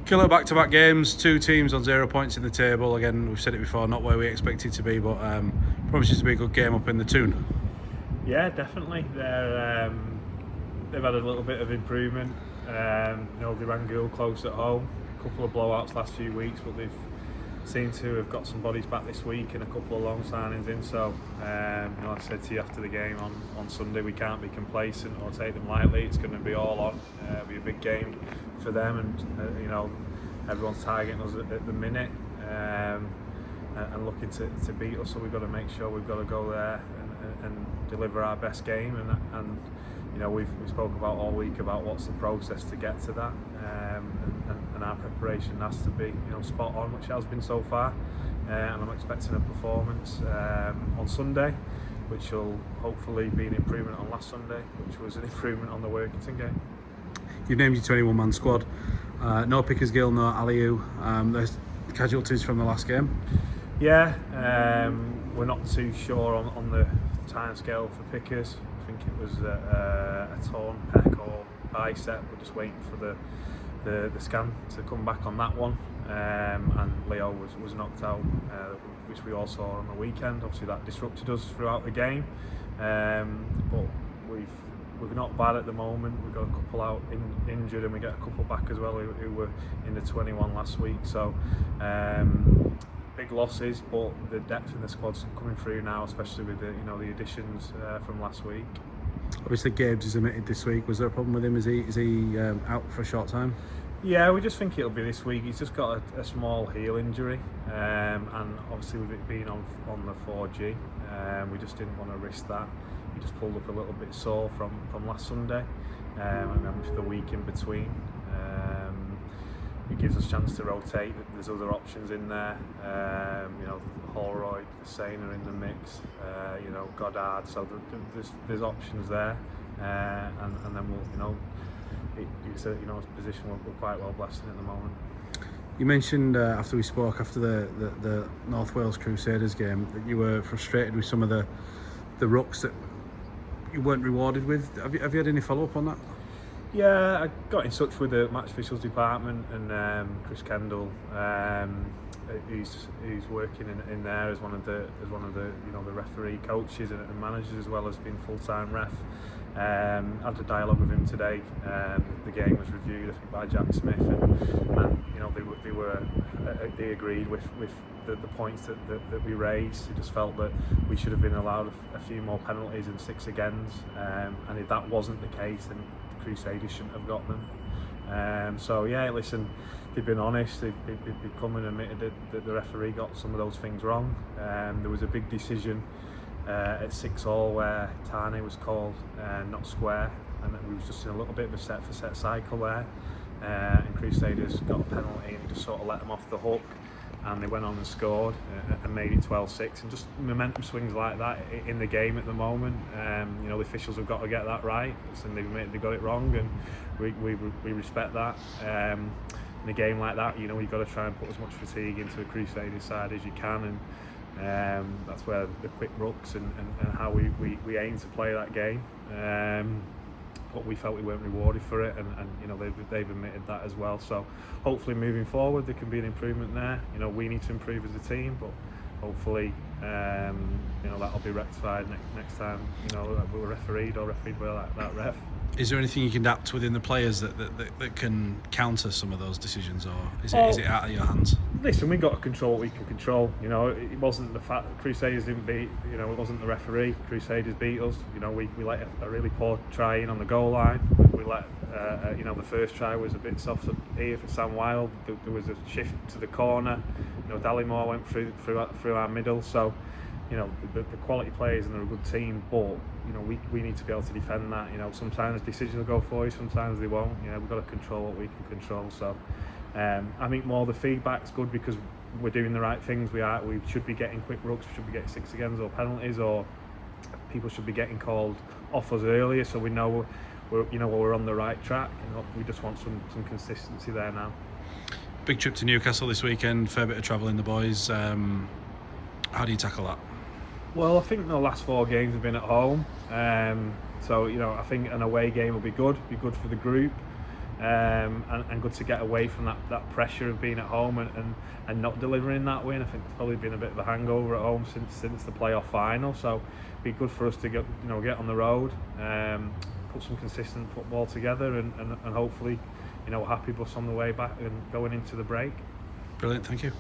Killer back-to-back games, two teams on 0 points in the table. Again, we've said it before, not where we expected to be, but promises to be a good game up in the Toon. Yeah, definitely. They've had a little bit of improvement. They ran Gould close at home. A couple of blowouts last few weeks, but they've seemed to have got some bodies back this week and a couple of loan signings in. So, I said to you after the game on Sunday, we can't be complacent or take them lightly. It's going to be all on. It'll be a big game for them, and everyone's targeting us at the minute and looking to beat us. So we've got to make sure we've got to go there and deliver our best game. And we spoke about all week about what's the process to get to that, and our preparation has to be spot on, which has been so far. And I'm expecting a performance on Sunday, which will hopefully be an improvement on last Sunday, which was an improvement on the Workington game. You've named your 21-man squad. No Pickersgill, no Aliu. There's casualties from the last game. Yeah, we're not too sure on the timescale for Pickers. I think it was a torn pec or bicep. We're just waiting for the scan to come back on that one. And Leo was knocked out, which we all saw on the weekend. Obviously that disrupted us throughout the game, but we're not bad at the moment. We've got a couple out injured, and we get a couple back as well who were in the 21 last week. So big losses, but the depth in the squad's coming through now, especially with the additions from last week. Obviously, Gabe's is omitted this week. Was there a problem with him? Is he out for a short time? Yeah, we just think it'll be this week. He's just got a small heel injury, and obviously with it being on the 4G, we just didn't want to risk that. He just pulled up a little bit sore from last Sunday, and then for the week in between. It gives us a chance to rotate. There's other options in there. Holroyd, Sane are in the mix. Goddard. So there's options there, and then we'll it's a position we're quite well blessed in at the moment. You mentioned after we spoke after the North Wales Crusaders game that you were frustrated with some of the rucks that you weren't rewarded with. Have you had any follow up on that? Yeah, I got in touch with the match officials department and Chris Kendall, who's working in there as one of the the referee coaches and managers, as well as being full-time ref. I had a dialogue with him today. The game was reviewed, I think, by Jack Smith, and they agreed with the points that we raised. They just felt that we should have been allowed a few more penalties and 6 agains, and if that wasn't the case, then the Crusaders shouldn't have got them. So yeah, listen, they've been honest. They've come and admitted that the referee got some of those things wrong. There was a big decision at 6-all where Tane was called not square, and we was just in a little bit of a set for set cycle there, and Crusaders got a penalty and just sort of let them off the hook, and they went on and scored and made it 12-6, and just momentum swings like that in the game at the moment. The officials have got to get that right, and they've got it wrong, and we respect that. In a game like that, you've got to try and put as much fatigue into the Crusaders side as you can, and that's where the quick rucks and how we aim to play that game. But we felt we weren't rewarded for it, and they've admitted that as well. So hopefully moving forward there can be an improvement there. We need to improve as a team, but hopefully that'll be rectified next time we're refereed by that ref. Is there anything you can adapt within the players that can counter some of those decisions, or is it out of your hands? Listen, we've got to control what we can control. It wasn't the fact that Crusaders didn't beat, it wasn't the referee. Crusaders beat us. We let a really poor try in on the goal line. We let the first try was a bit soft here for Sam Wilde. There was a shift to the corner. Dallimore went through our middle. So the quality players, and they're a good team, but we need to be able to defend that. Sometimes decisions will go for you, sometimes they won't. We've got to control what we can control. So I think more the feedback's good because we're doing the right things. We should be getting quick rucks, we should be getting 6 agains or penalties, or people should be getting called off us earlier, so we know we're on the right track. We just want some consistency there now. Big trip to Newcastle this weekend, fair bit of travelling the boys. How do you tackle that? Well, I think the last 4 games have been at home, so I think an away game will be good for the group. and good to get away from that pressure of being at home and not delivering that win. I think it's probably been a bit of a hangover at home since the playoff final, so it'd be good for us to get on the road, put some consistent football together, and hopefully, happy bus on the way back and going into the break. Brilliant, thank you.